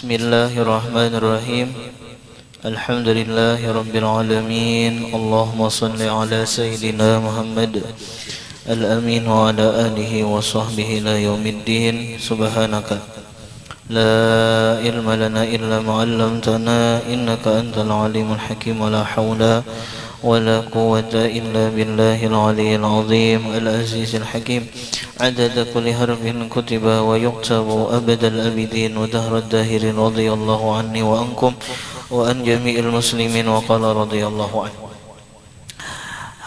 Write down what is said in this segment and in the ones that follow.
Bismillahirrahmanirrahim. Alhamdulillahirabbil alamin. Allahumma shalli ala sayyidina Muhammad al-amin wa ala alihi wa sahbihi ila yaumiddin. Subhanaka la ilma lana illa ma 'allamtana innaka antal alimul hakim. Wa la haula wa la quwwata illa billahil aliyyil azim al-azizil hakim. عدد كل حرف كتب ويكتب أبد الأبدين ودهر الداهرين رضي الله عني وعنكم وعن جميع المسلمين وقال رضي الله عنه.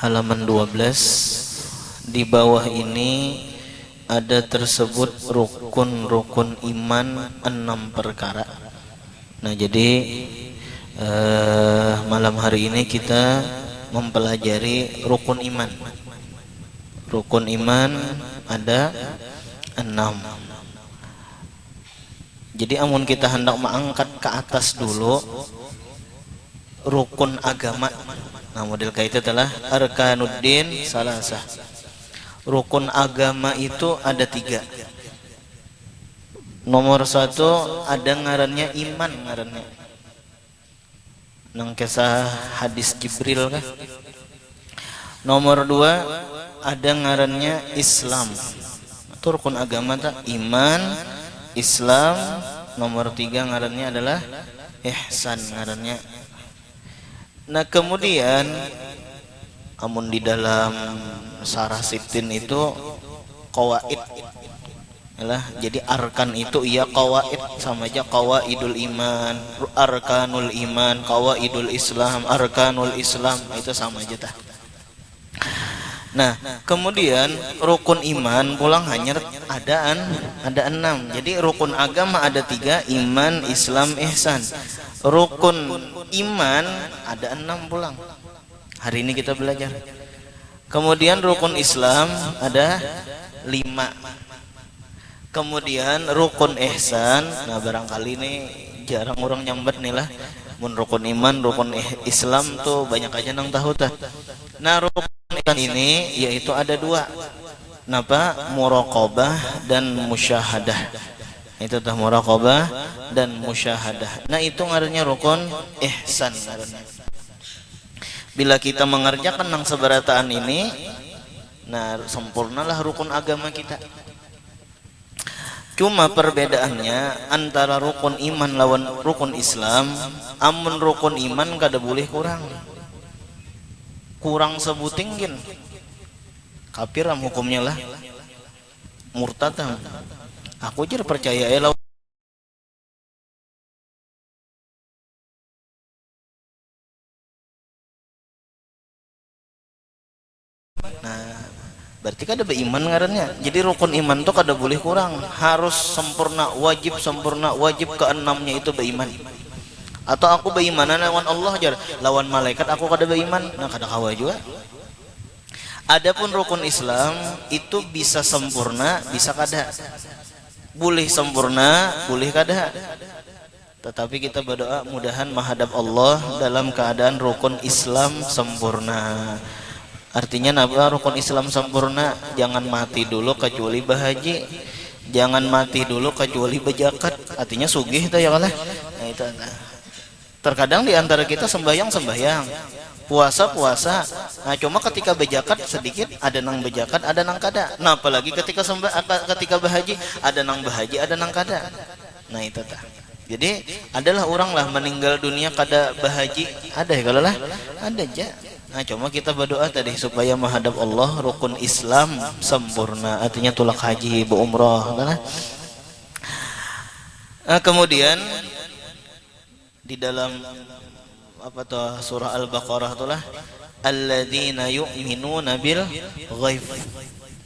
Halaman 12. Di bawah ini ada tersebut rukun-rukun iman 6 perkara. Nah, jadi malam hari ini kita mempelajari rukun iman. Rukun iman ada 6. Jadi amun kita hendak mengangkat ke atas dulu rukun agama. Nah, model kayak itu adalah arkanuddin salasah. Rukun agama itu ada 3. Nomor 1 ada ngarannya iman, ngarannya nang kisah hadis Jibril kan. Nomor 2 ada ngarannya Islam. Itu rukun agama tak? Iman, Islam. Nomor 3 ngarannya adalah ihsan ngarannya. Nah, kemudian amun di dalam Sarah Sittin itu qawaid. Jadi arkan itu iya qawaid, sama aja qawaidul iman, arkanul iman, qawaidul Islam, arkanul Islam, itu sama aja tah. Nah, kemudian rukun iman pulang hanya ada 6. Jadi rukun agama ada 3, iman, Islam, ihsan. Rukun iman ada 6 pulang. Hari ini kita belajar. Kemudian rukun Islam ada 5. Kemudian rukun ihsan, nah barangkali ini jarang orang nyambat nih lah. Mun rukun iman, rukun Islam tuh banyak aja nang tahu tah. Nah, rukun ini yaitu ada 2. Napa? Muraqabah dan musyahadah. Itu tah muraqabah dan musyahadah. Nah, itu ngarannya rukun ihsan ngarannya. Bila kita mengerjakan nang seberataan ini, nah sempurnalah rukun agama kita. Cuma perbedaannya antara rukun iman lawan rukun Islam, amun rukun iman kada boleh kurang sebutingin kafir am hukumnya lah, murtad. Aku jer percaya ya berarti kada beriman ngarannya. Jadi rukun iman tuh kada boleh kurang, harus sempurna, wajib sempurna, wajib ke-6-nya itu beriman. Atau aku berimanan lawan Allah jar, lawan malaikat aku kada beriman, nah kada kawa juga. Adapun rukun Islam itu bisa sempurna, bisa kada. Boleh sempurna, boleh kada. Tetapi kita berdoa mudahan menghadap Allah dalam keadaan rukun Islam sempurna. Artinya napa rukun Islam sempurna? Jangan mati dulu kecuali bahaji, jangan mati dulu kecuali bejakat. Artinya sugih itu ya kalah. Nah, itu terkadang di antara kita sembahyang, puasa. Nah, cuma ketika bejakat sedikit ada nang bejakat, ada nang kada. Nah, apalagi ketika ketika bahaji, ada nang bahaji, ada nang kada. Nah, itu tah. Jadi adalah orang lah meninggal dunia kada bahaji, ada ya kalau lah, ada aja. Nah, cuma kita berdoa tadi supaya menghadap Allah rukun Islam sempurna, artinya tulak haji, berumrah. Nah, kemudian di dalam apa tuh surah Al-Baqarah itulah alladzina yu'minuna bil ghaib.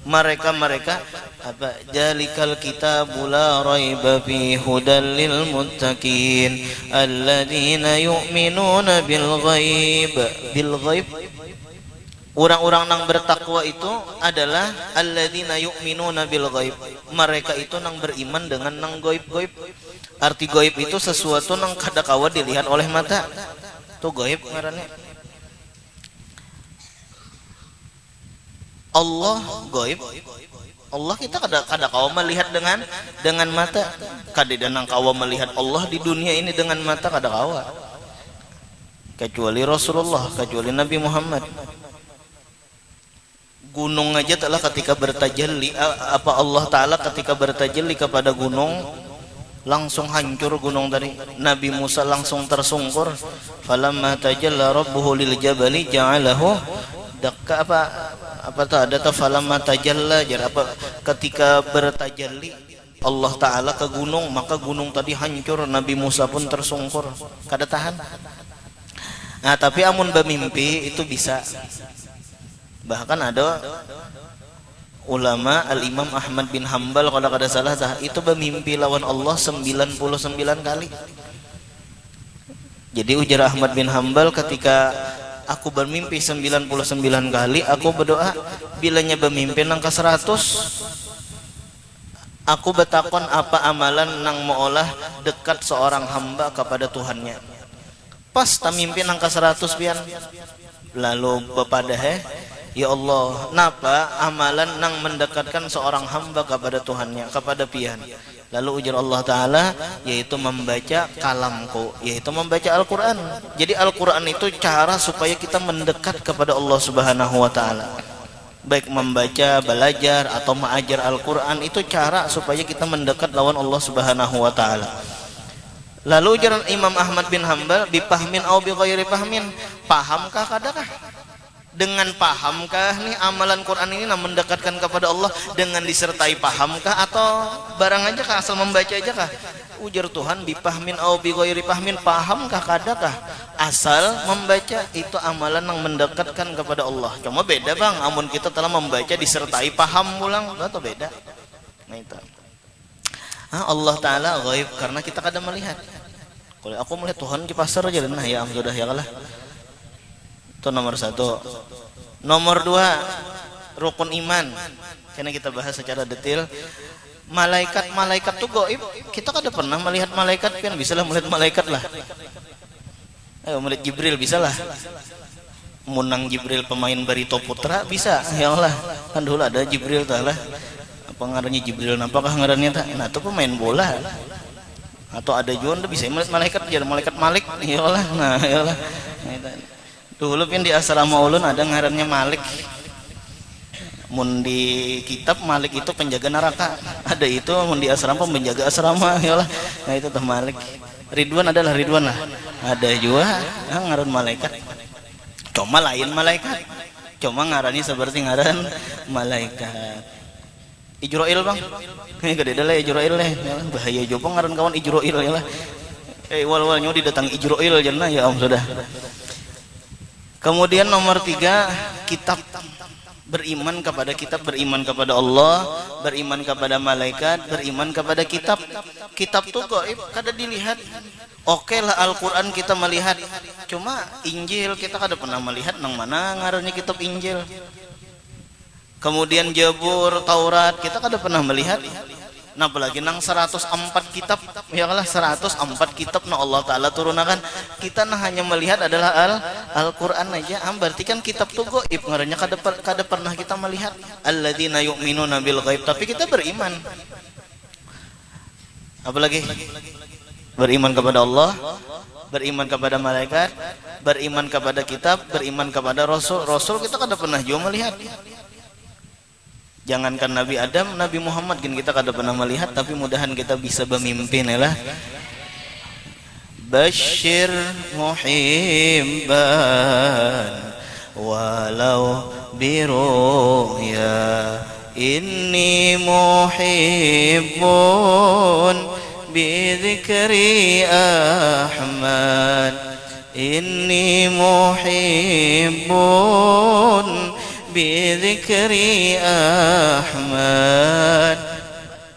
Mereka apa? Jalikal kitabu la raiba fi hudal lil muttaqin alladzina yu'minuna bil ghaib. Bil ghaib, orang-orang yang bertakwa itu adalah alladzina yu'minuna bil ghaib. Mereka itu nang beriman dengan nang gaib-gaib. Arti gaib itu sesuatu nang kada kawa dilihat oleh mata. Itu gaib ngarannya. Allah gaib, Allah kita kada kawa melihat dengan mata, kada danang kawa melihat Allah di dunia ini dengan mata, kada kawa, kecuali Rasulullah, kecuali Nabi Muhammad. Gunung aja telah ketika bertajalli, apa Allah Ta'ala ketika bertajalli kepada gunung langsung hancur gunung tadi. Nabi Musa langsung tersungkur, falamma tajalla rabbuhu lil jabali ja'alahu dakka, apa tak ada falamma tajalla jar, apa ketika bertajalli Allah Ta'ala ke gunung, maka gunung tadi hancur, Nabi Musa pun tersungkur, kada tahan. Nah, tapi amun bermimpi itu bisa. Bahkan ada ulama Al-Imam Ahmad bin Hanbal kalau kada salah itu bermimpi lawan Allah 99 kali. Jadi ujar Ahmad bin Hanbal, ketika aku bermimpi 99 kali, aku berdoa bilanya bermimpi nang ke 100, aku bertakon apa amalan nang meolah dekat seorang hamba kepada Tuhannya. Pas tak mimpi nang ke 100 pian, lalu bepadah ya Allah, napa amalan nang mendekatkan seorang hamba kepada Tuhannya, kepada pian. Lalu ujar Allah Ta'ala, yaitu membaca kalamku, yaitu membaca Al-Quran. Jadi Al-Quran itu cara supaya kita mendekat kepada Allah Subhanahu Wa Ta'ala. Baik membaca, belajar atau mengajar Al-Quran, itu cara supaya kita mendekat lawan Allah Subhanahu Wa Ta'ala. Lalu ujar Imam Ahmad bin Hanbal, bipahmin au bi ghairi pahmin, pahamkah kadakah? Dengan pahamkah nih amalan Quran ini mendekatkan kepada Allah dengan disertai pahamkah, atau barang aja kah, asal membaca aja kah? Ujar Tuhan, bipahmin au bi ghairi pahmin, pahamkah kadakah? Asal membaca itu amalan yang mendekatkan kepada Allah. Cuma beda bang, amun kita telah membaca disertai paham pulang, atau beda. Nah itu. Allah Ta'ala ghaib karena kita kada melihat. Kalau aku melihat Tuhan di pasar aja, nah ya sudah ya kalah. Itu nomor 1. Nomor 2, rukun iman. Karena kita bahas secara detail. Malaikat tuh gaib. Kita kada pernah melihat malaikat, kan bisalah melihat malaikat lah. Ayo melihat Jibril bisalah. Munang Jibril pemain Barito Putra bisa. Ya Allah, kan dulu ada Jibril tuh lah. Apa ngarannya Jibril? Apakah ngarannya tak? Nah, itu pemain bola. Atau ada juga bisa melihat malaikat, jadi malaikat Malik. Ya Allah. Nah, ya Allah. Dulu pun di asrama ulun ada ngarannya Malik. Mun di kitab Malik itu penjaga neraka. Ada itu mun di asrama penjaga asrama, ya Allah. Nah itu tuh Malik. Ridwan adalah Ridwan lah. Ada juga ngaran malaikat. Cuma lain malaikat. Cuma ngarannya seperti ngaran malaikat. Ijroil bang. Gede lah Ijroil lah. Bahaya juga ngaran kawan Ijroil ya lah. Wal-walnya didatang Ijroil jana ya om sudah. Kemudian nomor 3, kitab. Beriman kepada kitab, beriman kepada Allah, beriman kepada malaikat, beriman kepada kitab. Kitab tuh gaib, kada dilihat. Oke lah Al-Quran kita melihat, cuma Injil kita kada pernah melihat nang mana ngarannya kitab Injil. Kemudian Jabur, Taurat kita kada pernah melihat. Nah apalagi nang 104 kitab, ya Allah 104 kitab na Allah Ta'ala turunakan, kita nah hanya melihat adalah Al-Quran aja. Berarti kan kitab tuh gaib, ngarannya kada pernah kita melihat. Alladzina yu'minuna bil ghaib, tapi kita beriman. Apalagi? Beriman kepada Allah, beriman kepada malaikat, beriman kepada kitab, beriman kepada Rasul. Rasul kita kada pernah juga melihat. Jangankan Nabi Adam, Nabi Muhammad kan kita kada pernah melihat, tapi mudahan kita bisa bermimpi lah. Bashir muhibban walau biruya, inni muhibbun bidhikri Ahmad, inni muhibbun bidhikri Ahmad,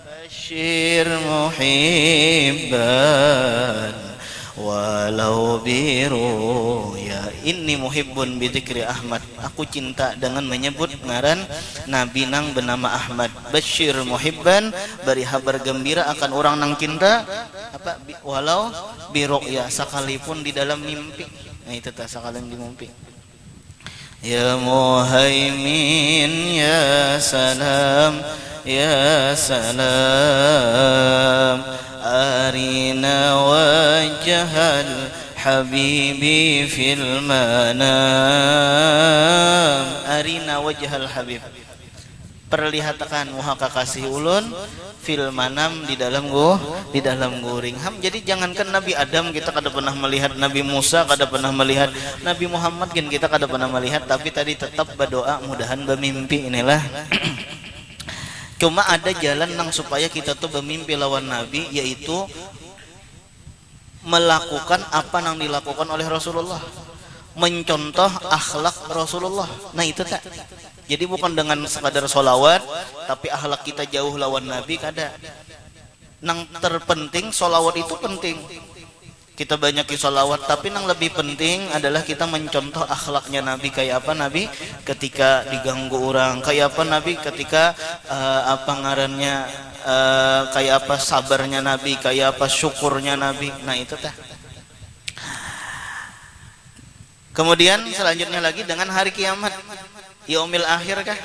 bashir muhibban walau biruya, inni muhibbun bidhikri Ahmad, aku cinta dengan menyebut ngaran Nabi nang bernama Ahmad. Bashir muhibban, beri kabar gembira akan orang nang cinta apa walau biruya, sekalipun di dalam mimpi. Nah itu tak sekalian di mimpi. Ya Muhaimin ya salam ya salam arina wajhal habibi fil manam arina wajhal habib perlihatkan muka kekasih ulun fil manam di dalam guring ham. Jadi jangankan Nabi Adam kita kada pernah melihat, Nabi Musa kada pernah melihat, Nabi Muhammad kan kita kada pernah melihat, tapi tadi tetap berdoa mudahan bermimpi inilah. Cuma ada jalan nang supaya kita tuh bermimpi lawan Nabi, yaitu melakukan apa yang dilakukan oleh Rasulullah, mencontoh akhlak Rasulullah. Nah itu tak. Jadi bukan dengan sekadar sholawat, tapi akhlak kita jauh lawan Nabi kada. Nang terpenting sholawat itu penting. Kita banyakin sholawat, tapi yang lebih penting adalah kita mencontoh akhlaknya Nabi. Kayak apa Nabi ketika diganggu orang, kayak apa Nabi ketika apa ngarannya, kayak apa sabarnya Nabi, kayak apa syukurnya Nabi. Nah itu tah. Kemudian selanjutnya lagi dengan hari kiamat, yaumil akhir kah?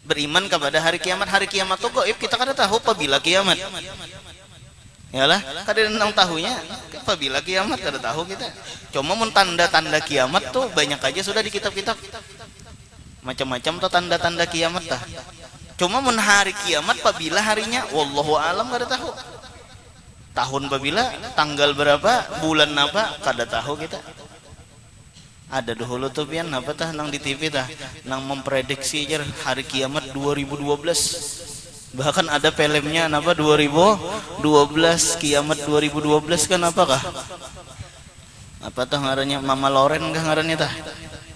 Beriman kepada hari kiamat. Hari kiamat itu gaib, kita kada tahu apabila kiamat. Yalah, kada nang tahunya apabila kiamat kada tahu kita. Cuma mun tanda-tanda kiamat tuh banyak aja sudah di kitab-kitab. Macam-macam tuh tanda-tanda kiamat tah. Cuma mun hari kiamat apabila harinya wallahu alam kada tahu. Tahun apabila, tanggal berapa, bulan apa kada tahu kita. Ada dahulu tuh pian apa tah nang di TV tah nang memprediksi aja hari kiamat 2012. Bahkan ada filmnya apa 2012 kiamat 2012 kan apakah? Apa tah ngarannya Mama Loren kah ngarannya tah?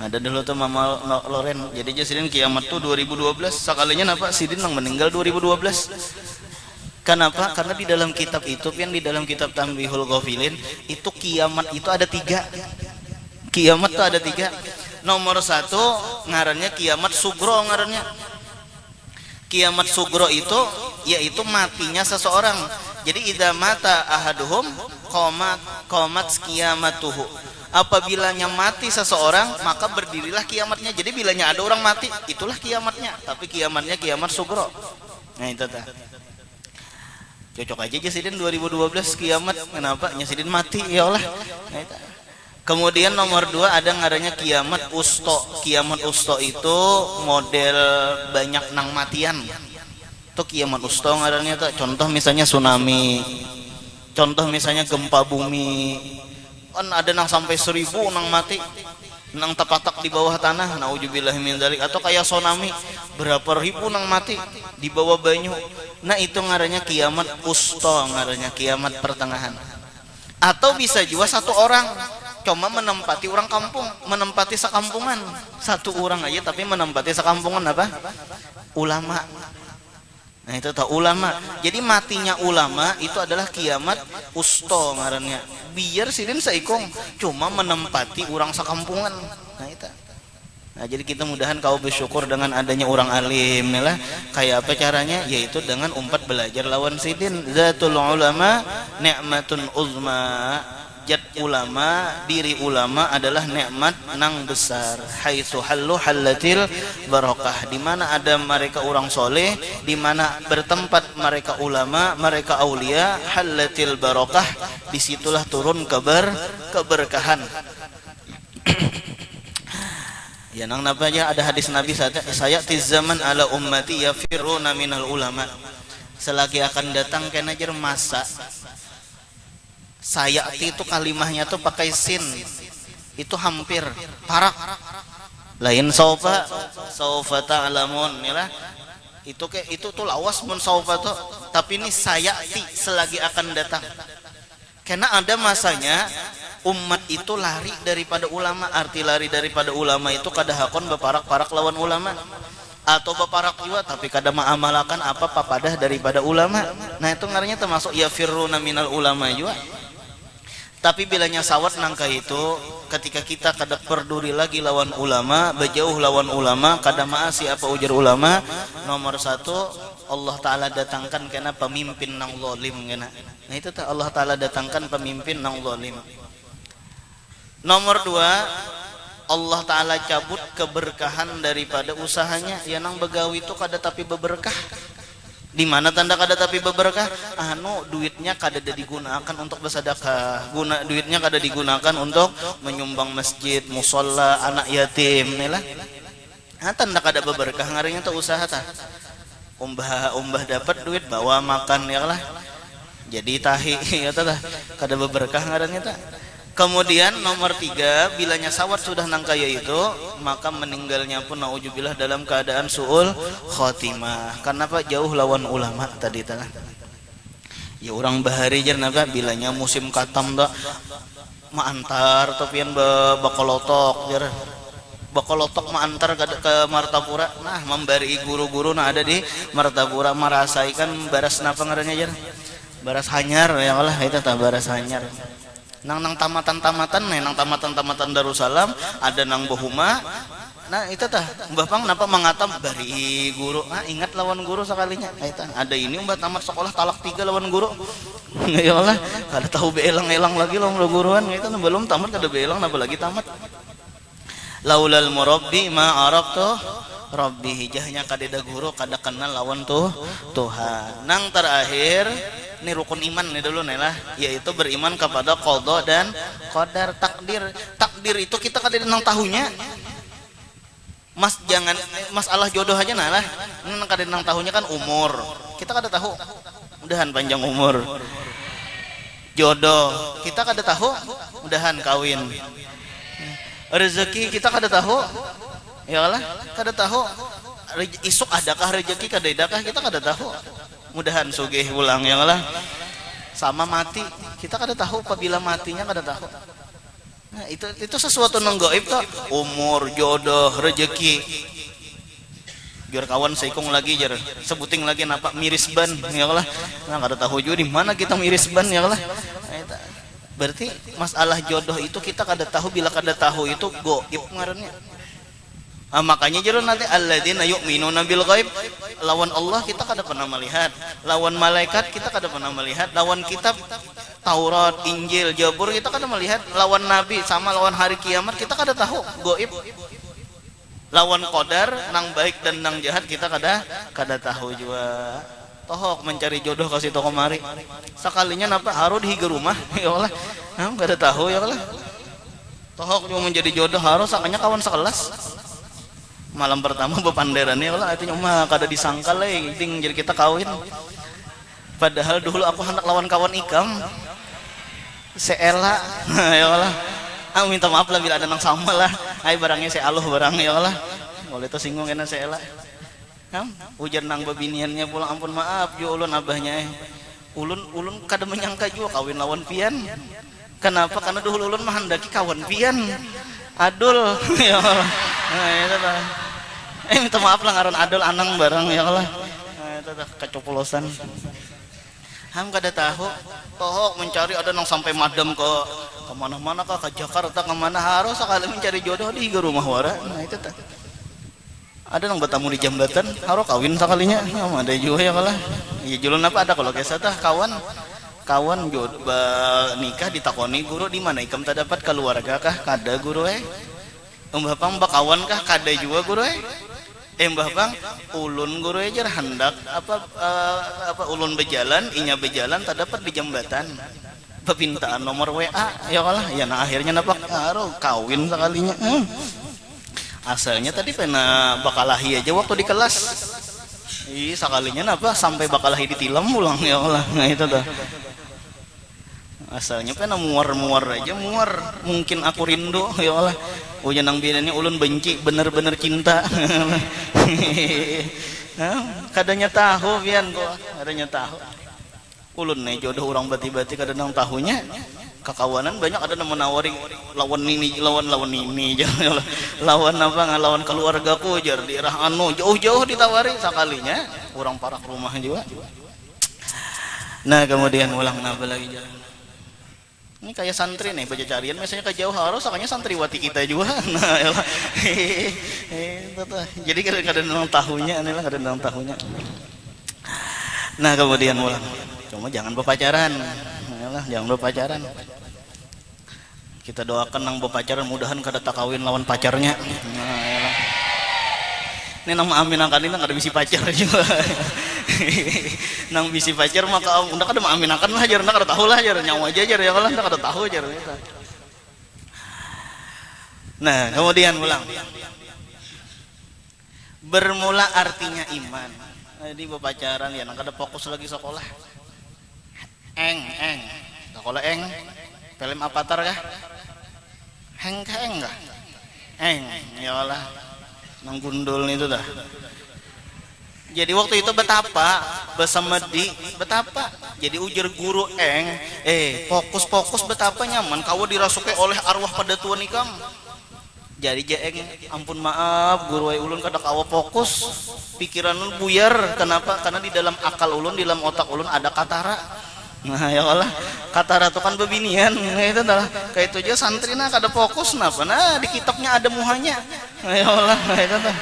Ada dulu tuh Mama Loren. Jadi aja sidin kiamat tuh 2012, sakalinya apa sidin nang meninggal 2012. Kenapa? Karena di dalam kitab itu pian di dalam kitab Tanbihul Ghafilin itu kiamat itu ada 3. Kiamat tuh ada 3. Nomor 1 ngarannya kiamat sugro ngarannya. Kiamat sugro itu yaitu matinya seseorang. Jadi idza mata ahaduhum qamat qiyamatuhu. Apabila mati seseorang maka berdirilah kiamatnya. Jadi bilanya ada orang mati itulah kiamatnya. Tapi kiamatnya kiamat sugro. Nah itu tah. Cocok aja Sidin 2012 kiamat. Kenapa? Sidin mati ya Allah. Nah itu. Kemudian nomor 2 ada ngarannya kiamat usto. Kiamat usto itu model banyak nang matian. Itu kiamat usto ngarannya tuh. Contoh misalnya tsunami. Contoh misalnya gempa bumi. Kan ada nang sampai 1000 nang mati. Nang tepatak di bawah tanah. Nauzubillahi min dzalik. Atau kayak tsunami berapa ribu nang mati di bawah banyu. Nah itu ngarannya kiamat usto, ngarannya kiamat pertengahan. Atau bisa juga satu orang cuma menempati orang kampung, menempati sekampungan. Satu orang aja tapi menempati sekampungan apa? Ulama. Nah itu tahu ulama. Jadi matinya ulama itu adalah kiamat usto ngarannya. Biar sidin saikong cuma menempati orang sekampungan. Nah itu. Nah jadi kita mudahan kau bersyukur dengan adanya orang alim lah. Kayak apa caranya? Yaitu dengan umpat belajar lawan sidin. Zatul ulama ni'matun uzma. Jad ulama, diri ulama adalah nikmat nang besar. Haitsu hallu hallatil barakah. Di mana ada mereka orang soleh, di mana bertempat mereka ulama, mereka aulia, hallatil barakah, disitulah turun keberkahan. Ya nang napa aja ada hadis Nabi saya zaman ala ummati yafiruna minal ulama. Selagi akan datang kena jer masa sayati itu kalimahnya tuh pakai sin. Itu hampir parak. Lain saufa ta'lamun ya. Itu tuh lawas mun saufa tuh, tapi ini sayati selagi akan datang. Karena ada masanya umat itu lari daripada ulama. Arti lari daripada ulama itu kada hakon beparak-parak lawan ulama. Atau beparak juga tapi kada maamalakan apa papadah daripada ulama. Nah itu ngarannya termasuk yafiruna minal ulama juga. Tapi bilanya sawat nangka itu ketika kita kada peduli lagi lawan ulama, berjauh lawan ulama, kada maasi apa ujar ulama. Nomor 1 Allah Ta'ala datangkan kena pemimpin nang zalim kena. Nah itu Allah Ta'ala datangkan pemimpin nang zalim. Nomor 2 Allah Ta'ala cabut keberkahan daripada usahanya. Ya nang begawi itu kada tapi beberkah. Di mana tanda kada tapi beberkah? Duitnya kada digunakan untuk bersedekah. Duitnya kada digunakan untuk menyumbang masjid, musola, anak yatim. Inilah. Tanda kada beberkah ngarinya tuh usaha tah. Umbah dapat duit bawa makan ya lah. Jadi tahi ya tah. Kada beberkah ngarannya tah. Kemudian nomor 3, bila nyasawat sudah nang kaya itu, maka meninggalnya pun naujubillah dalam keadaan su'ul khotimah. Karena Pak jauh lawan ulama tadi tah. Ya orang bahari jar naga bilanya musim katam dak maantar topian bakolotok jar. Bakolotok maantar ke Martapura. Nah, memberi guru-guru nah ada di Martapura merasaikan baras napa ngarannya jar? Baras hanyar ya Allah itu tah baras hanyar. Nang tamatan-tamatan nang tamatan-tamatan Darussalam ada nang Bohuma. Nah itu tah Mbah Pang napa mangatam bari guru. Ingat lawan guru sekalinya. Ada ini Mbah tamat sekolah talak 3 lawan guru. Ya Allah kada tahu beelang-elang lagi lawan guruan itu belum tamat kada beelang napa lagi tamat. Laulal murabbi ma araftu rabbi hijahnya kada guru kada kenal lawan Tuhan. Nang terakhir ini rukun iman nih dulu nih lah, yaitu beriman kepada qada dan qadar. Takdir itu kita kada nang tahunya. Jangan masalah jodoh aja nah lah. Nang kada nang tahunya kan umur. Kita kada tahu. Mudahan panjang umur. Jodoh kita kada tahu, mudahan kawin. Rezeki kita kada tahu. Ya Allah, kada tahu. Isuk adakah rezeki kada adakah kita kada tahu. Mudahan sugih ulang ya Allah. Sama mati kita kada tahu apabila matinya kada tahu. Nah itu sesuatu nang gaib tuh. Umur, jodoh, rezeki. Biar kawan seikung lagi jar sebuting lagi napa miris ban ya Allah. Nah kada tahu juga di mana kita miris ban ya Allah. Berarti masalah jodoh itu kita kada tahu, bila kada tahu itu gaib ngarannya. Makanya jero nanti alladzina yu'minuna bil ghaib, lawan Allah kita kada pernah melihat, lawan malaikat kita kada pernah melihat, lawan kitab Taurat, Injil, Zabur kita kada melihat, lawan nabi sama lawan hari kiamat kita kada tahu, gaib. Lawan qadar nang baik dan nang jahat kita kada tahu juga. Tohok mencari jodoh kasih toko mari. Sekalinya napa harus di rumah ya Allah. Kada tahu ya Allah. Tohok cuma menjadi jodoh harus sakanya kawan sekelas. Malam pertama bepanderan ya Allah, itu cuma kada disangka ting jadi kita kawin. Padahal dulu aku hendak lawan kawan ikam. Seela ya Allah. Minta maaf lah bila ada nang sama lah. Barangnya sealuh barang ya Allah. Boleh tuh singgung kena seela. Ujar nang babiniannya pulang ampun maaf jo ulun abahnya. Ulun kada menyangka juga kawin lawan pian. Kenapa? Karena dulu ulun mah hendaki kawan pian. Adul ya Allah. Nah itu lah. Minta maaf lah ngaran adul anang barang ya Allah. Nah itu dah kecoplosan. Kada tahu. Tohok mencari ada nang sampai madam ke mana-mana kah, ke Jakarta kemana harus sekali mencari jodoh di rumah wara. Nah itu tak. Ada nang bertamu di jambatan harus kawin sekalinya. Ada juga ya Allah. Ya julun apa ada kalau kisah tah kawan jodoh nikah ditakoni guru di mana ikam tak dapat keluarga kah kada guru Mbah Pang bakawan kah kada juga guru Mbah Pang ulun guru aja hendak apa ulun berjalan inya berjalan tak dapat di jambatan permintaan nomor WA ya Allah ya nah akhirnya napa harus kawin sekalinya. Asalnya tadi pernah bakalahi aja waktu di kelas. Sekalinya napa sampai bakalahi ditilam ulang ya Allah. Nah itu dah. Asalnya pernah muar aja muar. Mungkin aku rindu ya Allah. Ujan nang bedanya ulun benci bener-bener cinta. Kadanya tahu pian kok. Kadanya tahu. Ulun nih jodoh orang bati-bati kada nang tahunya. Kakawanan banyak ada yang menawari lawan ini lawan apa lawan keluargaku jar di daerah anu jauh-jauh ditawari sekalinya orang parak rumah juga. Nah kemudian ulang napa lagi jalan ini kayak santri nih baca carian misalnya ke jauh harus sakanya santriwati kita juga. Nah yalah. Jadi kadang-kadang nang tahunya inilah kadang nang tahunya. Nah kemudian ulang cuma jangan berpacaran. Yalah, jangan berpacaran. Kita doakan nang pacaran mudahan kada tak kawin lawan pacarnya. Nah, yalah. Ini nang aminakan ini kada bisi pacar juga. Nang bisi pacar maka udah kada aminakan lah jar, kada tahu lah jar, nyawa aja jar ya kalau kada tahu jar. Nah, kemudian ulang. Bermula artinya iman. Jadi pacaran ya nang kada fokus lagi sekolah. Eng. Sekolah eng. Film Avatar kah? Heng kah? Eng, ya Allah. Nang gundul itu dah. Jadi waktu itu betapa besamedi betapa. Jadi ujar guru eng, fokus betapa nyaman kau dirasuki oleh arwah pada tuan ikam. Jadi jaeng, ampun maaf guru ulun kada kawa fokus, pikiran ulun buyar. Kenapa? Karena di dalam akal ulun, di dalam otak ulun ada katara. Nah ya Allah, katara itu kan bebinian. Nah, itu adalah kayak itu aja santri nah kada fokus napa? Nah di kitabnya ada muhanya. Nah, ya Allah, nah, itu dah.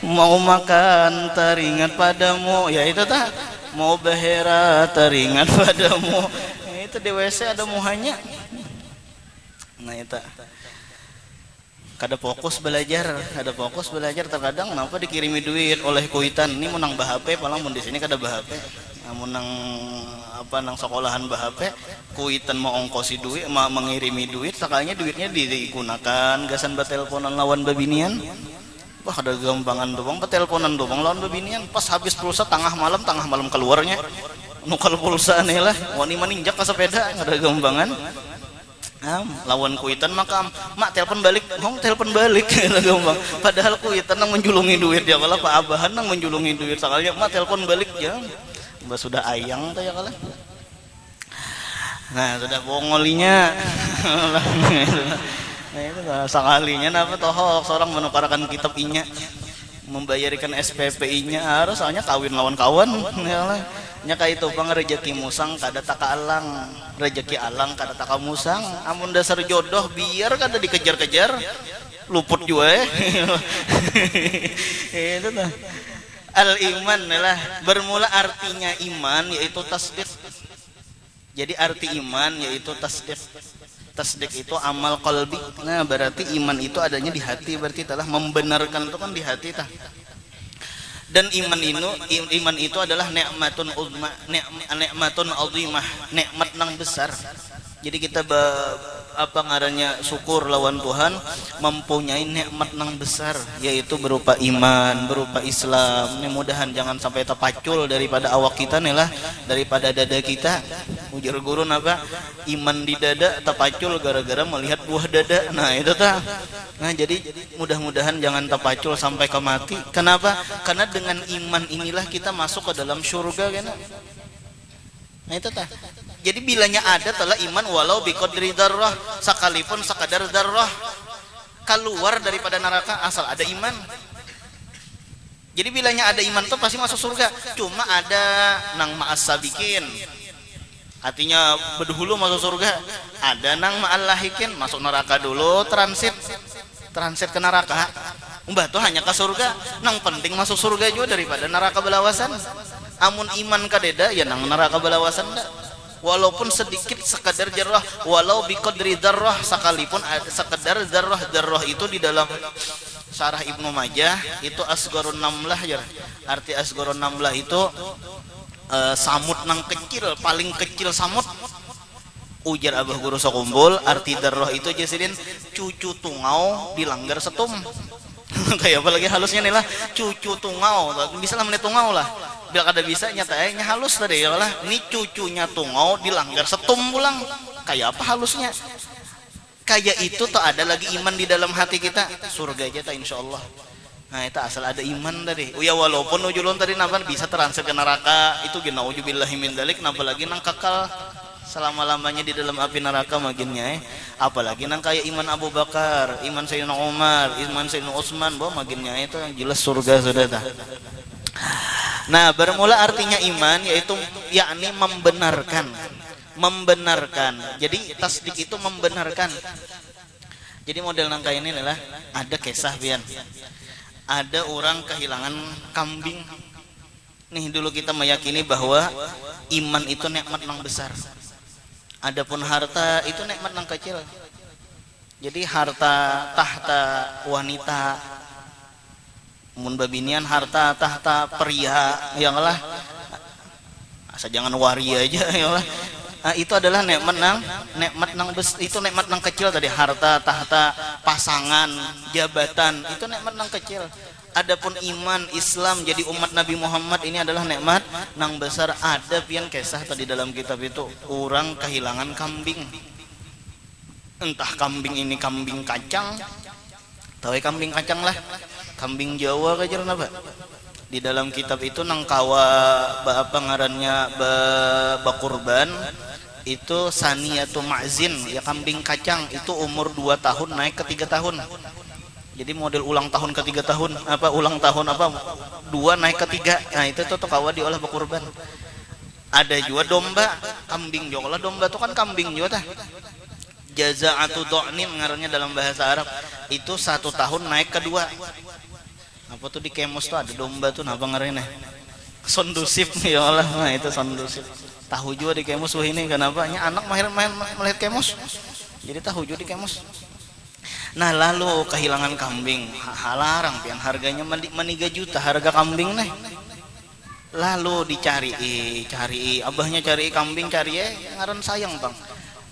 Mau makan teringat padamu, ya itu dah. Mau behera teringat padamu. Nah, itu di WC ada muhanya. Nah itu. Kada fokus belajar terkadang kenapa dikirimi duit oleh kuitan ini menang bahp paling mun di sini kada bahp menang apa nang sekolahan bahp kuitan mau ongkosi duit mau mengirimi duit sekalinya duitnya digunakan gasan bateleponan lawan babinian. Wah ada gampangan doang bateleponan doang lawan babinian pas habis pulsa tengah malam keluarnya nukal pulsa nih lah wani maninjak ke sepeda ada gampangan. Lawan kuitan maka mak telepon balik padahal kuitan nang menjulungi duit ya kalau Pak Abahan nang menjulungi duit sekalinya mak telepon balik ya mbak sudah ayang tuh ya kalau nah sudah bongolinya nah itu sekalinya napa toh seorang menukarkan kitab inya membayarkan SPP-nya harus soalnya kawin lawan kawan ya Allah nya ka itu bang rezeki musang kada taka alang rezeki alang kada taka musang amun dasar jodoh biar kada dikejar-kejar luput juga itu tuh al iman lah bermula artinya iman yaitu tasdik. Jadi arti iman yaitu tasdik. Tasdik itu amal qalbi. Nah berarti iman itu adanya di hati, berarti telah membenarkan itu kan di hati tah. Dan iman itu adalah nikmatun uzma, nikmatun azimah, nikmat nang besar. Jadi kita apa ngarannya syukur lawan Tuhan mempunyai nikmat nang besar yaitu berupa iman, berupa Islam. Mudah-mudahan jangan sampai terpacul daripada awak kita nih lah, daripada dada kita. Ujar guru apa? Iman di dada terpacul gara-gara melihat buah dada. Nah itu tah. Nah jadi mudah-mudahan jangan terpacul sampai ke mati. Kenapa? Karena dengan iman inilah kita masuk ke dalam surga kan. Nah itu tah. Jadi bilanya ada telah iman walau biqadri dzarrah, sekalipun sekadar dzarrah keluar daripada neraka asal ada iman. Jadi bilanya ada iman tuh pasti masuk surga. Cuma ada nang ma'as sabiqin. Artinya berdahulu masuk surga. Ada nang ma'al lahikin masuk neraka dulu transit ke neraka. Mbah tuh hanya ke surga. Nang penting masuk surga juga daripada neraka belawasan. Amun iman kadeda ya nang neraka belawasan dah. Walaupun sedikit sekadar jarrah, walau biqadri dzarrah sekalipun sekadar dzarrah itu di dalam Syarah Ibnu Majah itu asgharun namlah ya. Arti asgharun namlah itu samut nang kecil, paling kecil samut. Ujar Abah Guru Sakumpul, arti dzarrah itu jasidin cucu tungau dilanggar setum. Kayak apa lagi halusnya nih lah, cucu tungau, bisa lah menit tungau lah. Bila kada bisa nyatanya halus tadi ya lah. Ini cucunya tungau dilanggar setum pulang. Kayak apa halusnya? Kayak itu tuh ada lagi iman di dalam hati kita. Surga aja tak insyaallah. Nah itu asal ada iman tadi. Ya walaupun ujulun tadi nampak bisa transfer ke neraka. Itu ginaujubillahi min dzalik. Napa lagi nang kekal selama-lamanya di dalam api neraka maginnya apalagi nang kayak iman Abu Bakar, iman Sayyidina Umar, iman Sayyidina Utsman, bahwa maginnya itu yang jelas surga sudah dah. Nah, bermula artinya iman yaitu yakni membenarkan. Jadi tasdik itu membenarkan. Jadi model nangka ini adalah ada kisah pian. Ada orang kehilangan kambing. Nih dulu kita meyakini bahwa iman itu nikmat nang besar. Adapun harta itu nikmat nang kecil. Jadi harta tahta wanita, mun babinian harta tahta pria, yang lah asal jangan waria aja ya lah. Nah, itu adalah nikmat nang itu nikmat nang kecil tadi, harta tahta pasangan jabatan, itu nikmat nang kecil. Adapun iman Islam jadi umat Nabi Muhammad ini adalah nikmat nang besar. Ada pian kisah tadi dalam kitab itu, orang kehilangan kambing, entah kambing ini kambing kacang, tahu kambing kacang lah, kambing Jawa kajar apa. Di dalam kitab itu nang kawa apa ngarannya bakurban itu saniyatu ma'zin, ya kambing kacang itu umur 2 tahun naik ke 3 tahun. Jadi model ulang tahun ke 3 tahun, apa ulang tahun apa 2 naik ke 3. Nah itu tuh kawa diolah bakurban. Ada juga domba, kambing juga lah, domba tuh kan kambing juga tah. Jaza'atu do'nin ngarannya dalam bahasa Arab, itu 1 tahun naik ke 2. Apa tuh di Kemos tuh ada domba tuh apa ngarannya? Sondusip ya Allah. Nah itu sondusip. Tahu juga di Kemos wah ini kenapa? Nya anak main melihat Kemos. Jadi tahu juga di Kemos. Nah lalu kehilangan kambing, halarang pian harganya meniga juta harga kambing nih. Lalu dicari, abahnya cari kambing, cari ngaran sayang bang.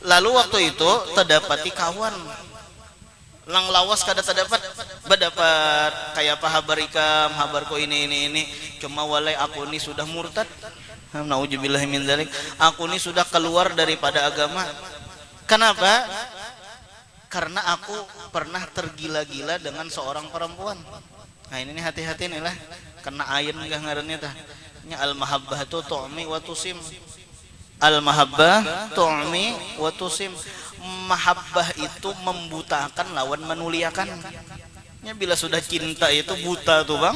Lalu waktu itu terdapati kawan lang lawas kada terdapat berdapat kayak apa habar ikam habarku ini cuma walai aku ini sudah murtad, nauzubillahi min dzalik, aku ini sudah keluar daripada agama. Kenapa? Karena aku pernah tergila-gila dengan seorang perempuan. Nah ini hati-hati nih lah, kena ayin enggak ngarannya tah nya al mahabbah tu tu'mi wa tusim. Al mahabbah tu'mi wa tusim. Mahabbah itu membutakan lawan menuliakan. Ya bila sudah cinta itu buta tuh bang.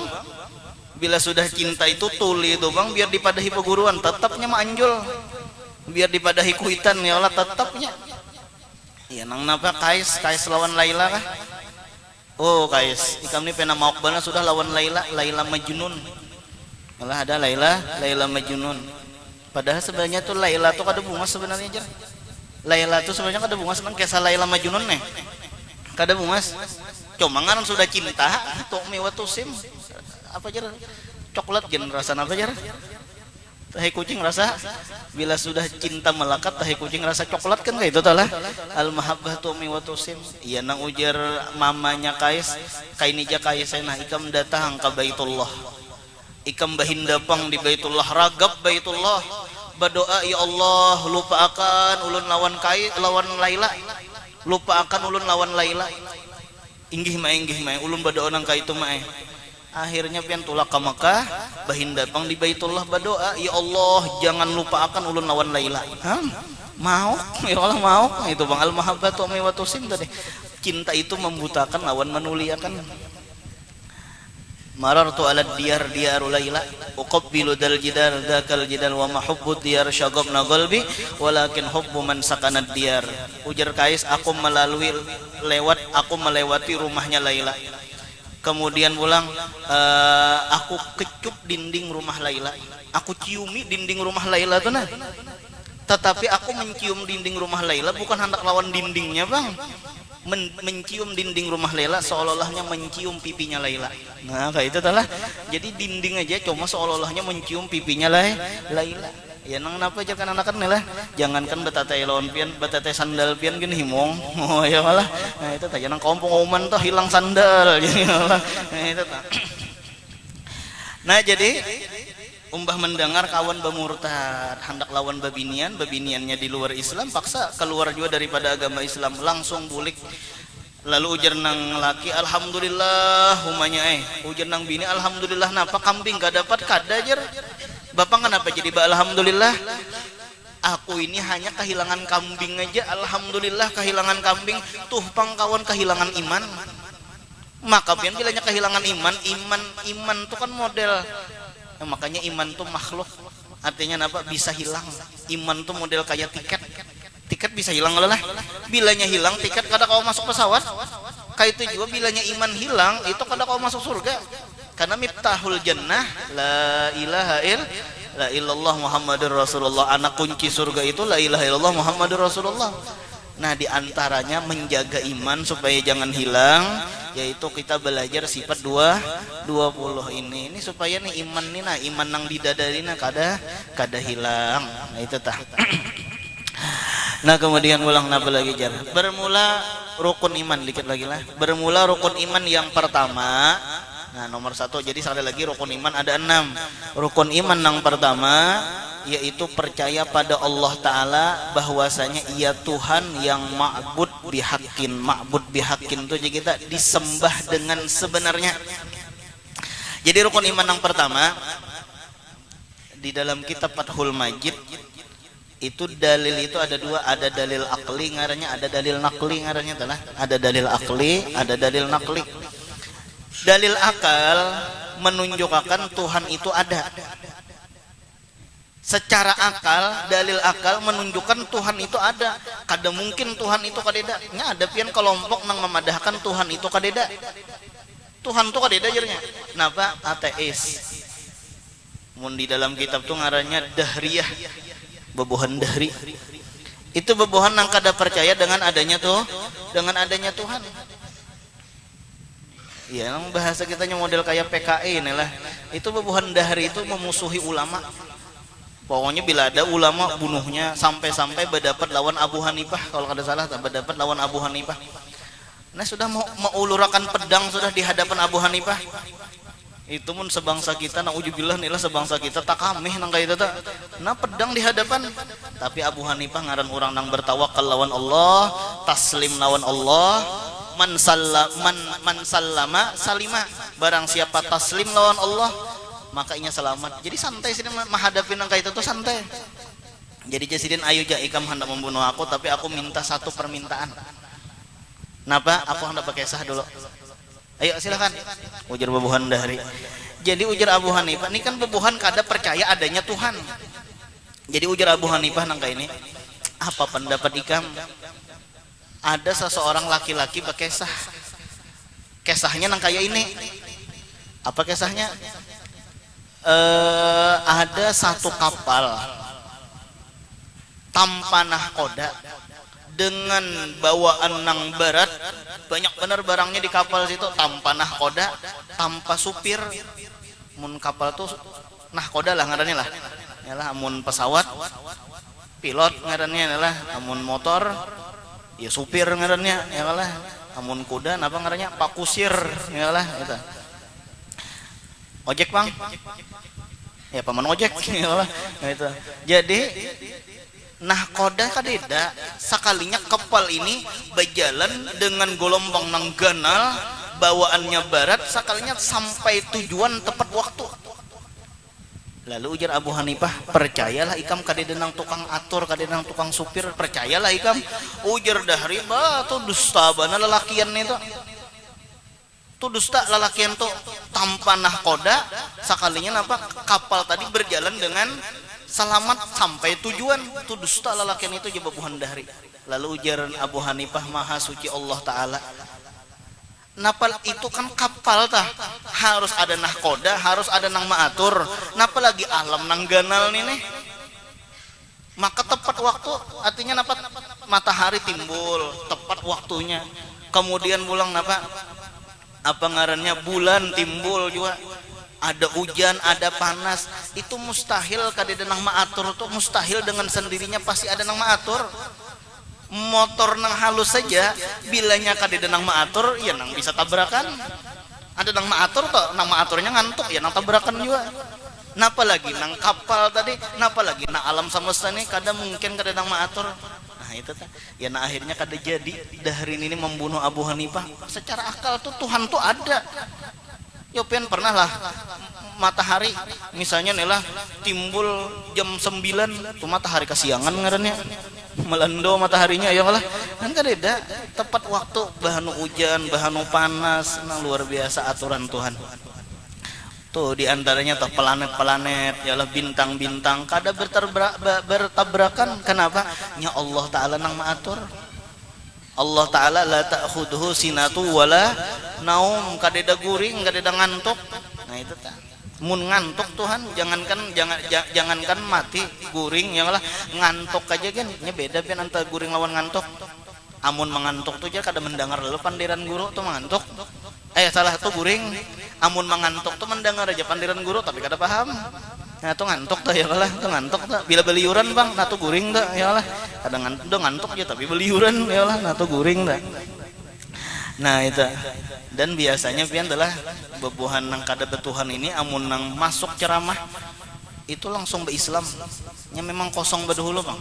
Bila sudah cinta itu tuli tuh bang, biar dipadahi peguruan tetapnya manjul. Biar dipadahi kuitan ya Allah tetapnya. Ya nang napa Kais lawan Laila kah? Oh Kais, ikam ni pena mauk bana sudah lawan Laila Majnun. Malah ada Laila Majnun. Padahal sebenarnya tuh Laila tuh kada bunga sebenarnya aja. Laila tuh sebenarnya kada bunga senang kisah Laila Majnun nih. Kada bungas. Cuma kan sudah cinta, tu'mi wa tusim. Apa aja? Coklat gen rasa apa aja? Tahi kucing rasa bila sudah cinta melekat, tahi kucing rasa coklat kan kayak itu lah. Al mahabbah tu'mi wa tusim. Iya nang ujar mamanya Kais, kainija Kais nah ikam datang ke Baitullah. Ikam bahindapang di Baitullah, ragab Baitullah. Berdoa ya Allah, lupakan ulun lawan Laila. Lupakan ulun lawan Laila. Inggih mae ulun berdoa nang ka itu mae. Akhirnya pian tulak ke Makkah, bahindapang di Baitullah berdoa, ya Allah jangan lupakan ulun lawan Laila. Mau, ya Allah mau. Itu bang al mahabbatu wa tusim tadi. Cinta itu membutakan lawan menuliakan. Marartu ala diyaru Laila uqabbilu dal jidar dzakal jidal wa mahubbud diyar syaghabna qalbi walakin hubbu man sakana diyar. Ujar Kais, aku melewati rumahnya Laila. Kemudian pulang aku kecup dinding rumah Laila. Aku ciumi dinding rumah Laila tuh nah. Tetapi aku mencium dinding rumah Laila bukan hendak lawan dindingnya, Bang. Mencium dinding rumah Laila seolah-olahnya mencium pipinya Laila. Nah kayak itu lah. Jadi dinding aja cuma seolah-olahnya mencium pipinya Laila. Ya nang napa aja kan anak-anak nih lah. Jangankan betatay lawan pian, betatay sandal pian gini himong. Oh ya malah. Nah itu tanya nang kampung oman tuh hilang sandal. Jadi malah. Nah itu tak. Nah jadi umbah mendengar kawan bemurtad hendak lawan babiniannya di luar Islam, paksa keluar juga daripada agama Islam, langsung bulik. Lalu ujar nang laki, alhamdulillah humanya ujar nang bini, alhamdulillah napa kambing gak dapat kada jer. Bapak kenapa jadi alhamdulillah? Aku ini hanya kehilangan kambing aja, alhamdulillah kehilangan kambing. Tuh pang kawan kehilangan iman. Maka pian bilanya kehilangan iman tuh kan model. Makanya iman tuh makhluk, artinya apa? Bisa hilang. Iman tuh model kayak tiket bisa hilang lah. Bilanya hilang tiket kada kau masuk pesawat. Kayak itu juga bilanya iman hilang itu kada kau masuk surga. Karena miftahul jannah la ilaha illallah Muhammadur Rasulullah. Anak kunci surga itu la ilaha illallah Muhammadur Rasulullah. Nah, diantaranya menjaga iman supaya jangan hilang, yaitu kita belajar sifat 20 ini supaya nih iman nih, nah iman nang didadarina kada hilang. Nah itu tah. Nah kemudian ulang napa lagi jar, bermula rukun iman dikit lagi lah, bermula rukun iman yang pertama. Nah nomor 1, jadi sekali lagi rukun iman ada 6. Rukun iman yang pertama yaitu percaya pada Allah Ta'ala bahwasanya ia Tuhan yang ma'bud bihaqqin. Ma'bud bihaqqin itu jadi kita disembah dengan sebenarnya. Jadi rukun iman yang pertama di dalam kitab Fathul Majid itu dalil itu ada 2, ada dalil akli ngarannya, ada dalil nakli ngarannya telah. Ada dalil akli, ada dalil nakli. Dalil akal menunjukkan Tuhan itu ada. Secara akal, dalil akal menunjukkan Tuhan itu ada. Kada mungkin Tuhan itu kadeda. Nya ada pian kelompok nang memadahkan Tuhan itu kadeda. Tuhan itu kadeda jernya. Napa? Ateis. Mun di dalam kitab tuh ngarannya Dahriyah. Bebohan Dahri. Itu bebohan nang kada percaya dengan adanya Tuhan. Iya, bahasa kitanya model kayak PKI nih lah. Itu bebohan Dahri itu memusuhi ulama. Pokoknya bila ada ulama bunuhnya, sampai-sampai berdapat lawan Abu Hanifah, kalau kada salah berdapat lawan Abu Hanifah. Nah sudah mau ulurakan pedang sudah di hadapan Abu Hanifah. Itu pun sebangsa kita, naujubillah nilah sebangsa kita tak kamih nang kayak itu. Nah pedang di hadapan. Tapi Abu Hanifah ngaran orang nang bertawakal lawan Allah, taslim lawan Allah. Man sallama salima. Barang siapa taslim lawan Allah, makanya selamat. Jadi santai sih menghadapi nang kayak itu tuh santai. Jadi jasidin ayo ja ikam hendak membunuh aku, tapi aku minta satu permintaan. Napa? Aku hendak pakai sah dulu. Ayo silakan. Ujar bebuhan Dahri. Jadi ujar Abu Hanifah, ini kan bebuhan kada percaya adanya Tuhan. Jadi ujar Abu Hanifah nang kayak ini, apa pendapat ikam? Ada seseorang laki-laki berkesah. Kesahnya nang kayak ini. Apa kesahnya? Ada satu kapal tanpa nahkoda dengan bawaan nang barat, banyak benar barangnya di kapal situ, tanpa nahkoda, tanpa supir. Mun kapal tuh nahkoda lah ngarannya lah. Yalah amun pesawat pilot ngarannya lah, amun motor ya supir ngarannya yalah, amun kuda napa ngarannya pakusir yalah eta. Ojek bang, ya paman ojek, gitu. Jadi, nahkoda kadeda sekalinya kapal ini berjalan dengan gelombang nang ganal, bawaannya barat, sekalinya sampai tujuan tepat waktu. Lalu ujar Abu Hanifah, percayalah ikam kadeda nang tukang atur, kadeda nang tukang supir, percayalah ikam. Ujar Dahri, bah tuh dusta bana lelakian itu. Tuh dusta lelakian tuh tanpa nahkoda, sekalinya napa kapal tadi berjalan dengan selamat sampai tujuan. Tuh dusta lelakian itu jawab Abu Dahri. Lalu ujaran Abu Hanifah, maha suci Allah Ta'ala. Napa itu kan kapal tah, harus ada nahkoda, harus ada nang maatur. Napa lagi alam nang ganal nih. Maka tepat waktu, artinya napa matahari timbul tepat waktunya. Kemudian pulang napa apa ngarannya bulan timbul juga, ada hujan, ada panas. Itu mustahil kadeda nang maatur tuh, mustahil dengan sendirinya pasti ada nang maatur. Motor nang halus saja bilanya kadeda nang maatur ya nang bisa tabrakan. Ada nang maatur toh, nang maaturnya ngantuk ya nang tabrakan juga. Napa lagi nang kapal tadi, napa lagi nang alam semesta ini kada mungkin kadeda nang maatur. Nah itu tak. Ya nah akhirnya kada jadi Dahri ini membunuh Abu Hanifah. Secara akal tuh Tuhan tuh ada. Yopian pernah lah matahari misalnya nih timbul jam 9 tuh matahari kesiangan ngarannya. Melendo mataharinya ya lah. Kan kada tepat waktu bahanu hujan, bahanu panas. Nah luar biasa aturan Tuhan. Tuh diantaranya tuh planet-planet, yalah bintang-bintang kada bertabrakan. Kenapa? Nya Allah Ta'ala nang maatur. Allah Ta'ala la ta'khudhu sinatu wala naum, kadeda guring, kadeda ngantuk. Nah itu tak. Mun ngantuk Tuhan jangankan mati, guring yalah ngantuk aja kan. Nya beda pian antara guring lawan ngantuk. Amun mengantuk tuh kada mendengar lalu pandiran guru tuh mengantuk. Salah tuh guring. Amun mengantuk tuh mendengar aja pandiran guru tapi kada paham. Nah tuh ngantuk tuh ya kalah, tuh ngantuk tuh. Bila beliuran bang, nah tuh guring tuh ya kalah. Kadang ngantuk aja tapi beliuran ya kalah, nah tuh guring tuh. Nah itu. Dan biasanya pian adalah bebuhan nang kada betuhan ini amun nang masuk ceramah itu langsung berislam. Nya memang kosong bedahulu bang.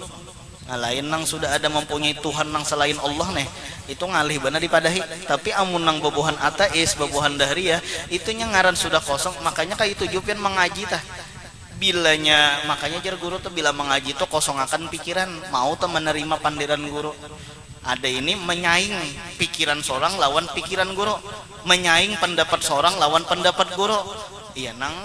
Nah lain nang sudah ada mempunyai Tuhan nang selain Allah nih itu ngalih benar dipadahi. Tapi amun nang bebuhan ateis, bebuhan dahriyah itunya ngaran sudah kosong. Makanya kayak itu jupian mengaji tah. Bilanya makanya jar guru tuh bila mengaji tuh kosong akan pikiran, mau tuh menerima pandiran guru. Ada ini menyaing pikiran seorang lawan pikiran guru, menyaing pendapat seorang lawan pendapat guru. Iya nang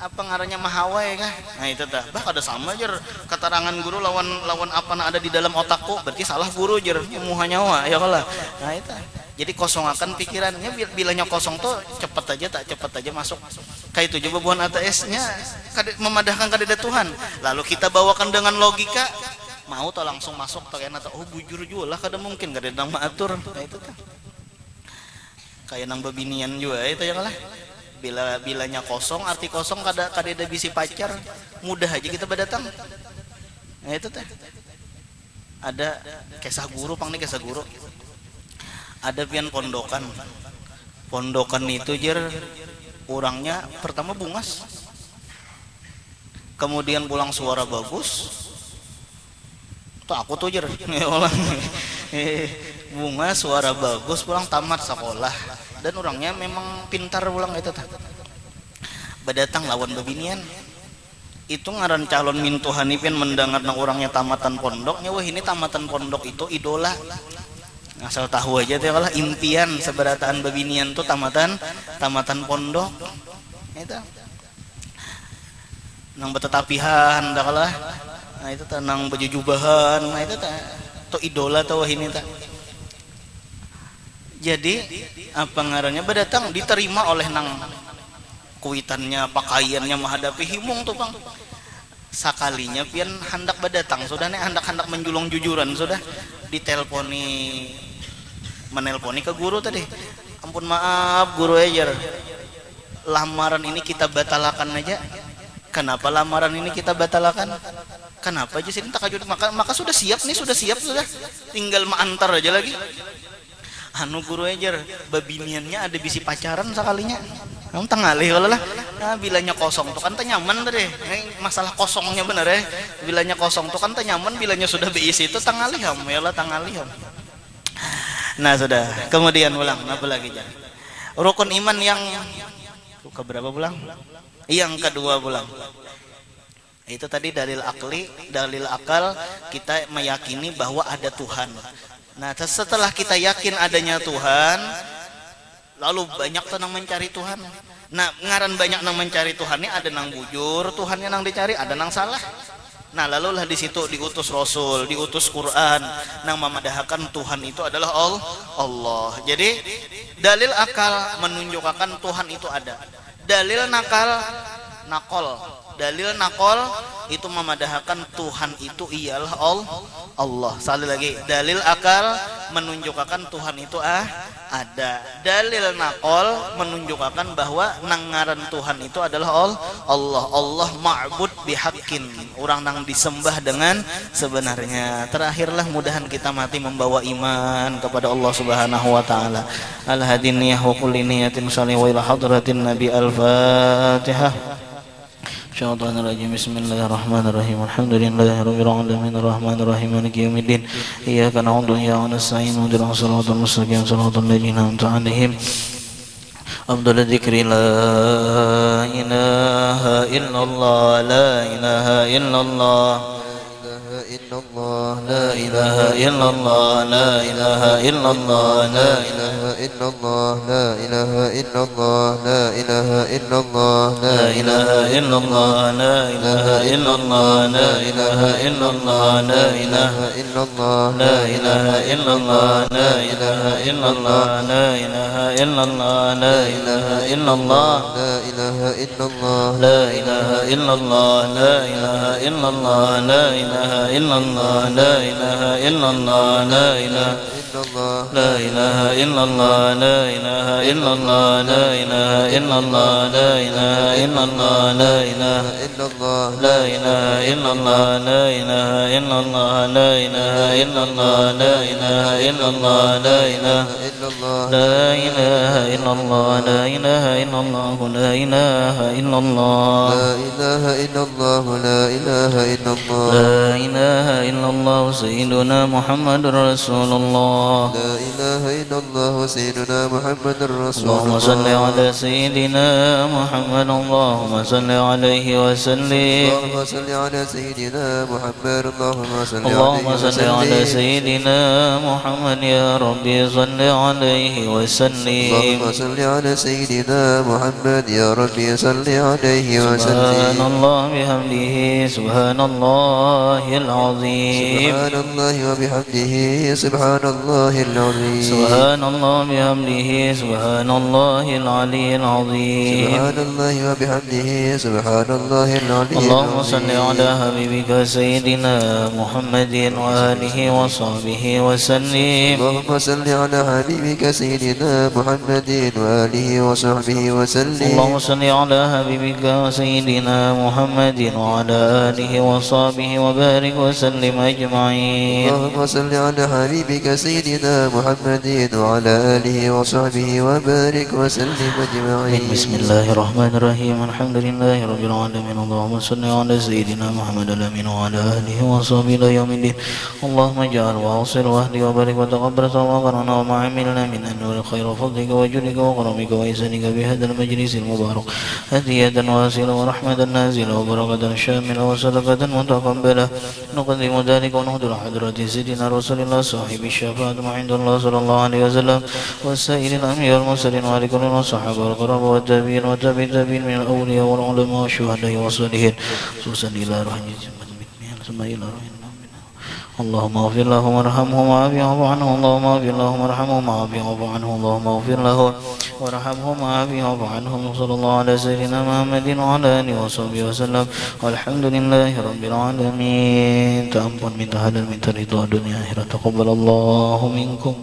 apa ngarannya mahawai kah? Nah itu dah. Bah ada sama jer keterangan guru lawan apa yang ada di dalam otakku, berarti salah guru jer muha nyawa ya kalah. Nah itu. Jadi kosong akan pikirannya, bilanya kosong tuh cepet aja masuk. Kayak itu juga bukan ATS-nya memadahkan kadeda Tuhan. Lalu kita bawakan dengan logika, mau tuh langsung masuk tuh kayaknya oh bujur juga lah kada mungkin kada nang maatur. Nah itu tuh. Kayak nang babinian juga itu ya kalah. Bilanya kosong, arti kosong kada bisi pacar, mudah aja kita berdatang. Nah itu teh. Ada kisah guru pang nih kisah guru. Ada pian pondokan. Pondokan itu jer orangnya pertama bungas. Kemudian pulang suara bagus. Tuh aku tuh jer orang bungas suara bagus pulang tamat sekolah. Dan orangnya memang pintar ulang itu tah. Badatang lawan babinian. Itu ngaran calon mintuhani pian mendengar nang orangnya tamatan pondoknya, wah ini tamatan pondok itu idola. Asal tahu aja tuh kalah impian seberataan babinian tuh tamatan pondok. Itu. Nang betetapihan dah kalah. Nah itu tah nang bejujubahan, nah itu tah. Tuh idola tuh wah ini tah. Jadi apa ngarannya berdatang diterima oleh nang kuitannya pakaiannya menghadapi himung tuh bang. Sakalinya pian hendak berdatang sudah nih hendak menjulung jujuran sudah menelponi ke guru tadi. Ampun maaf guru aja, lamaran ini kita batalkan aja. Kenapa lamaran ini kita batalkan? Kenapa aja sih tak kajut maka sudah siap sudah tinggal mengantar aja lagi. Anu guru aja babiniannya ada bisi pacaran sekalinya. Kamu tengalih kalau lah. Nah, bilanya kosong tuh kan nyaman tadi. Masalah kosongnya bener ya. Bilanya kosong tuh kan nyaman, bilanya sudah beisi itu tengalih ham ya lah tengalih ham. Nah sudah. Kemudian ulang apa lagi jangan. Rukun iman yang keberapa pulang? Yang kedua pulang. Itu tadi dalil akal kita meyakini bahwa ada Tuhan. Nah setelah kita yakin adanya Tuhan, lalu banyak tenang mencari Tuhan. Nah ngaran banyak nang mencari Tuhan ini ada nang bujur Tuhannya nang dicari, ada nang salah. Nah lalu lah di situ diutus Rasul, diutus Quran, nang memadahkan Tuhan itu adalah Allah. Jadi dalil akal menunjukkan Tuhan itu ada. Dalil nakol itu memadahkan Tuhan itu ialah Allah. Sekali lagi, dalil akal menunjukkan Tuhan itu ada. Dalil nakol menunjukkan bahwa nangaran Tuhan itu adalah Allah. Allah ma'bud bihaqqin, orang nang disembah dengan sebenarnya. Terakhirlah mudahan kita mati membawa iman kepada Allah Subhanahu wa taala. Al-hadiniyah wa kulli niyatin shalih wa ila hadratin nabi al-Fatihah. Bismillahirrahmanirrahim. Bismillahirrahmanirrahim. Alhamdulillahirabbil alamin arrahmanir rahim maliki yaumiddin. Iyyaka na'budu wa iyyaka nasta'in. Ihdinas siratal mustaqim siratal ladzina an'amta 'alaihim. Afdhalul dzikri la ilaha illallah la ilaha illallah la ilaha illallah la ilaha illallah la ilaha illallah la ilaha illallah la ilaha illallah la ilaha illallah la ilaha illallah la ilaha illallah la ilaha illallah la ilaha illallah la ilaha illallah la ilaha illallah la ilaha illallah la ilaha illallah la ilaha illallah la ilaha illallah la ilaha إلا الله لا إله إلا الله لا إله لا إله إلا الله لا إله إلا الله لا إله إلا الله لا إله إلا الله لا إله إلا الله لا إله إلا الله لا إله إلا الله لا إله إلا الله لا إله إلا الله لا إله إلا الله لا إله إلا الله لا إله إلا الله لا إله إلا الله لا إله إلا الله لا إله إلا الله لا إله إلا الله سيدنا محمد رسول الله لا إله إلا الله سيدنا محمد رسول الله اللهم صل على سيدنا محمد اللهم صل عليه وسلم اللهم صل على سيدنا محمد اللهم صل على سيدنا محمد يا ربي صل عليه وسلم اللهم صل على سيدنا محمد يا ربي صل عليه وسلم سبحان الله بحمده سبحان الله العظيم سبحان الله وبحمده سبحان الله العظيم سبحان الله بحمده سبحان الله العلي العظيم سبحان الله وبحمده سبحان الله العلي اللهم صل على حبيبك سيدنا محمد وآله وصحبه وسلم اللهم صل على حبيبك سيدنا محمد وآله وصحبه وسلم اللهم صل على حبيبك سيدنا محمد وعلى آله وصحبه وبارك وسلم أجمعين اللهم صل على حبيبك سيدنا محمد وعلى آله وصحبه وبارك وسلم أجمعين بسم الله الرحمن الرحيم الحمد لله رب العالمين اللهم صل على سيدنا محمد الأمين وعلى آله وصحبه إلى يوم الدين اللهم اجعل واصل واهدي وبارك وتقبل وقرنا وما عملنا من أنور خير فضلك وجودك وكرمك وإحسانك بهذا المجلس المبارك هدية واصلة ورحمة نازلة وبركة شاملة وصدقة متقبلة نقدم ذلك ونهدر حضرة سيدنا رسول الله صاحب الشفاعة عند الله صلى الله عليه وسلم والسائر الأنبياء والمرسلين وعلى كل الصحابة والقرابة والتابعين وتابع التابعين من الأولياء والعلماء والشهداء والصالحين خصوصا إلى روح ثم إلى روح اللهم اغفر لهم وارحمهم وعافهم عنهم اللهم اغفر لهم وارحمهم وعافهم عنهم اللهم اغفر لهم وارحمهم وعافهم عنهم صلى الله على سيدنا محمد وعلى آله وصحبه وسلم والحمد لله رب العالمين تأمن من تهلل من ترضى الدنيا آخرة تقبل الله منكم